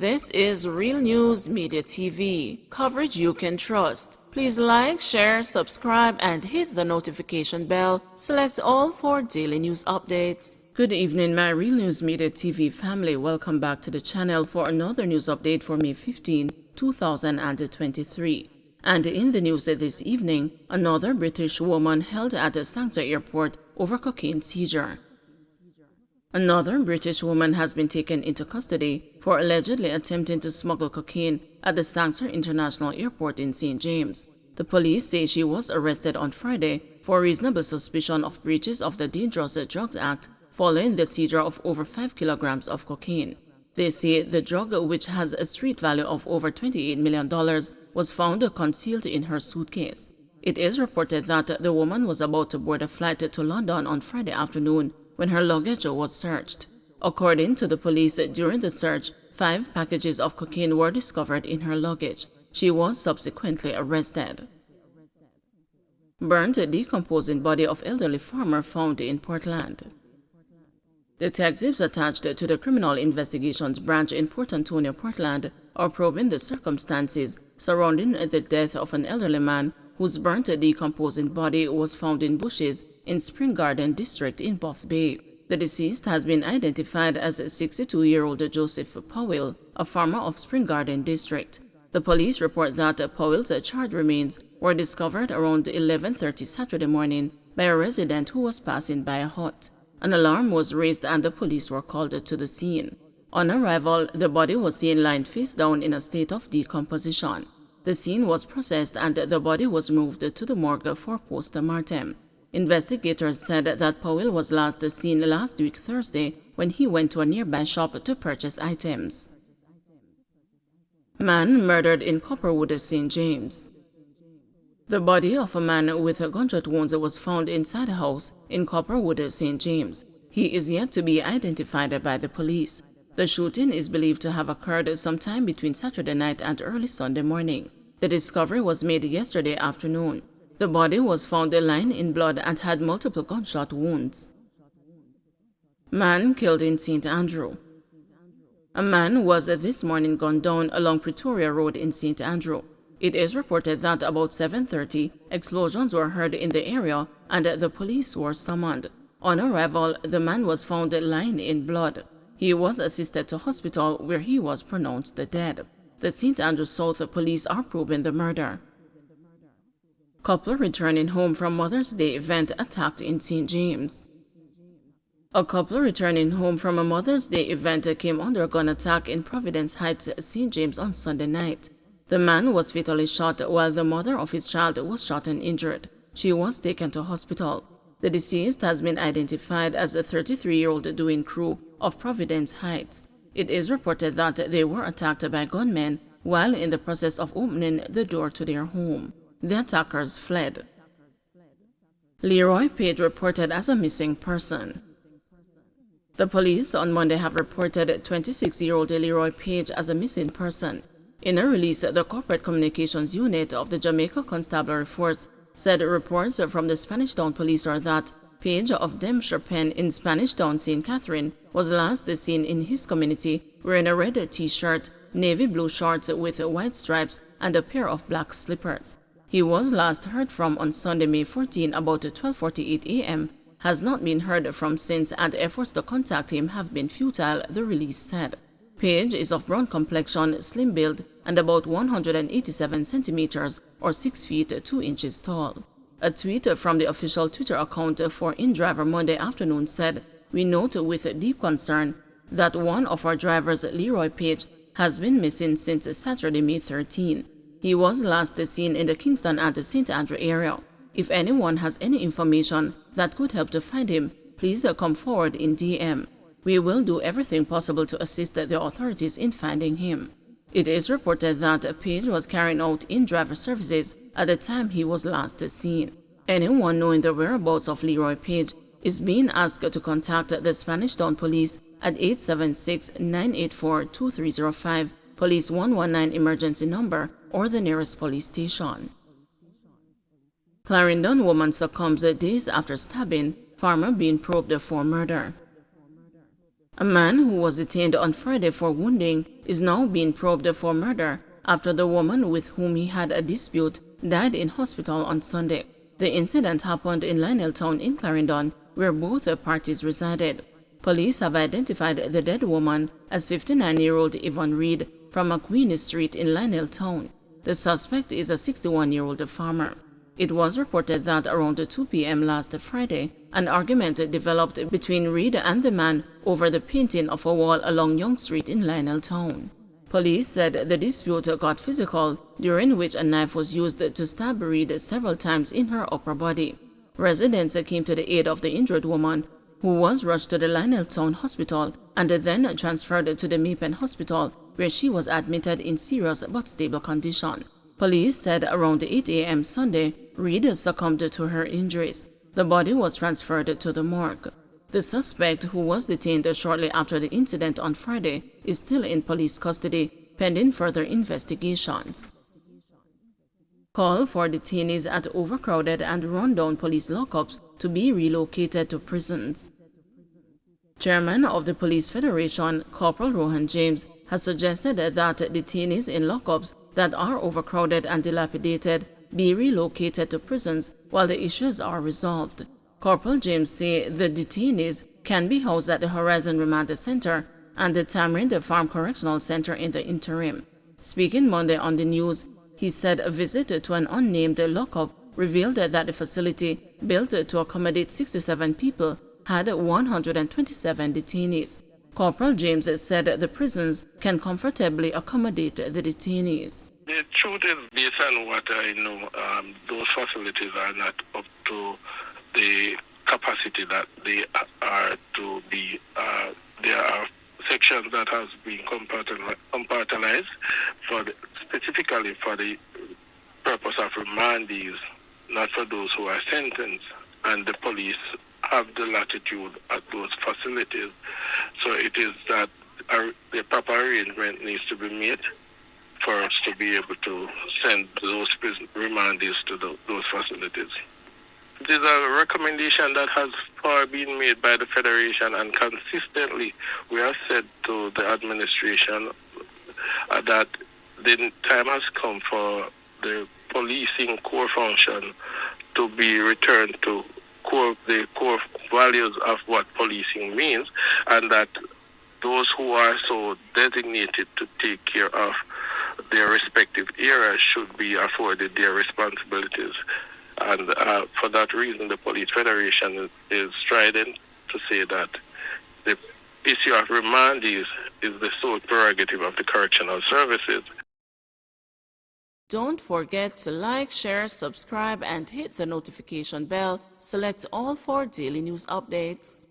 This is Real News Media TV, coverage you can trust. Please like, share, subscribe, and hit the notification bell. Select all for daily news updates. Good evening, my Real News Media TV family. Welcome back to the channel for another news update for May 15, 2023. And in the news this evening, another British woman held at the Sanctuary Airport over cocaine seizure. Another British woman has been taken into custody for allegedly attempting to smuggle cocaine at the Sanctuary International Airport in St. James. The police say she was arrested on Friday for reasonable suspicion of breaches of the Dangerous Drugs Act following the seizure of over 5 kilograms of cocaine. They say the drug, which has a street value of over $28 million, was found concealed in her suitcase. It is reported that the woman was about to board a flight to London on Friday afternoon when her luggage was searched. According to the police, during the search, 5 packages of cocaine were discovered in her luggage. She was subsequently arrested. Burnt, decomposing body of elderly farmer found in Portland. Detectives attached to the Criminal Investigations Branch in Port Antonio, Portland, are probing the circumstances surrounding the death of an elderly man whose burnt, decomposing body was found in bushes in Spring Garden District in Buff Bay. The deceased has been identified as 62-year-old Joseph Powell, a farmer of Spring Garden District. The police report that Powell's charred remains were discovered around 11:30 Saturday morning by a resident who was passing by a hut. An alarm was raised and the police were called to the scene. On arrival, the body was seen lying face down in a state of decomposition. The scene was processed and the body was moved to the morgue for post-mortem. Investigators said that Powell was last seen last week Thursday when he went to a nearby shop to purchase items. Man murdered in Copperwood, St. James. The body of a man with gunshot wounds was found inside a house in Copperwood, St. James. He is yet to be identified by the police. The shooting is believed to have occurred sometime between Saturday night and early Sunday morning. The discovery was made yesterday afternoon. The body was found lying in blood and had multiple gunshot wounds. Man killed in St. Andrew. A man was this morning gunned down along Pretoria Road in St. Andrew. It is reported that about 7:30, explosions were heard in the area and the police were summoned. On arrival, the man was found lying in blood. He was assisted to hospital where he was pronounced dead. The St. Andrew South police are probing the murder. Couple returning home from Mother's Day event attacked in St. James. A couple returning home from a Mother's Day event came under a gun attack in Providence Heights, St. James on Sunday night. The man was fatally shot while the mother of his child was shot and injured. She was taken to hospital. The deceased has been identified as a 33-year-old Dwayne Crew of Providence Heights. It is reported that they were attacked by gunmen while in the process of opening the door to their home. The attackers fled. Leroy Page reported as a missing person. The police on Monday have reported 26-year-old Leroy Page as a missing person. In a release, the Corporate Communications Unit of the Jamaica Constabulary Force said reports from the Spanish Town Police are that Page of Dempster Pen in Spanish Town, St. Catherine, was last seen in his community wearing a red t-shirt, navy blue shorts with white stripes, and a pair of black slippers. He was last heard from on Sunday, May 14, about 12:48 a.m., has not been heard from since, and efforts to contact him have been futile, the release said. Page is of brown complexion, slim build, and about 187 centimeters or 6 feet 2 inches tall. A tweet from the official Twitter account for InDriver Monday afternoon said, "We note with deep concern that one of our drivers, Leroy Page, has been missing since Saturday, May 13. He was last seen in the Kingston and St. Andrew area. If anyone has any information that could help to find him, please come forward in DM. We will do everything possible to assist the authorities in finding him." It is reported that Page was carrying out in-driver services at the time he was last seen. Anyone knowing the whereabouts of Leroy Page is being asked to contact the Spanish Town Police at 876-984-2305, Police 119 emergency number, or the nearest police station. Clarendon woman succumbs days after stabbing, farmer being probed for murder. A man who was detained on Friday for wounding is now being probed for murder after the woman with whom he had a dispute died in hospital on Sunday. The incident happened in Lioneltown in Clarendon, where both parties resided. Police have identified the dead woman as 59-year-old Yvonne Reed from McQueen Street in Lioneltown. The suspect is a 61-year-old farmer. It was reported that around 2 p.m. last Friday, an argument developed between Reed and the man over the painting of a wall along Young Street in Lioneltown. Police said the dispute got physical, during which a knife was used to stab Reed several times in her upper body. Residents came to the aid of the injured woman, who was rushed to the Lioneltown Hospital and then transferred to the Mapen Hospital, where she was admitted in serious but stable condition. Police said around 8 a.m. Sunday, Reed succumbed to her injuries. The body was transferred to the morgue. The suspect, who was detained shortly after the incident on Friday, is still in police custody, pending further investigations. Call for detainees at overcrowded and run-down police lockups to be relocated to prisons. Chairman of the Police Federation, Corporal Rohan James, has suggested that detainees in lockups that are overcrowded and dilapidated be relocated to prisons while the issues are resolved. Corporal James says the detainees can be housed at the Horizon Remand Center and the Tamarind Farm Correctional Center in the interim. Speaking Monday on the news, he said a visit to an unnamed lockup revealed that the facility, built to accommodate 67 people, had 127 detainees. Corporal James said the prisons can comfortably accommodate the detainees. The truth is, based on what I know, those facilities are not up to the capacity that they are to be. There are sections that has been compartmentalized specifically for the purpose of remandees, not for those who are sentenced, and the police have the latitude at those facilities. So it is that the proper arrangement needs to be made for us to be able to send those remandees to those facilities. It is a recommendation that has far been made by the Federation, and consistently we have said to the administration that the time has come for the policing core function to be returned to the core values of what policing means, and that those who are so designated to take care of their respective areas should be afforded their responsibilities. And for that reason, the Police Federation is strident to say that the issue of remandees is the sole prerogative of the correctional services. Don't forget to like, share, subscribe, and hit the notification bell. Select all for daily news updates.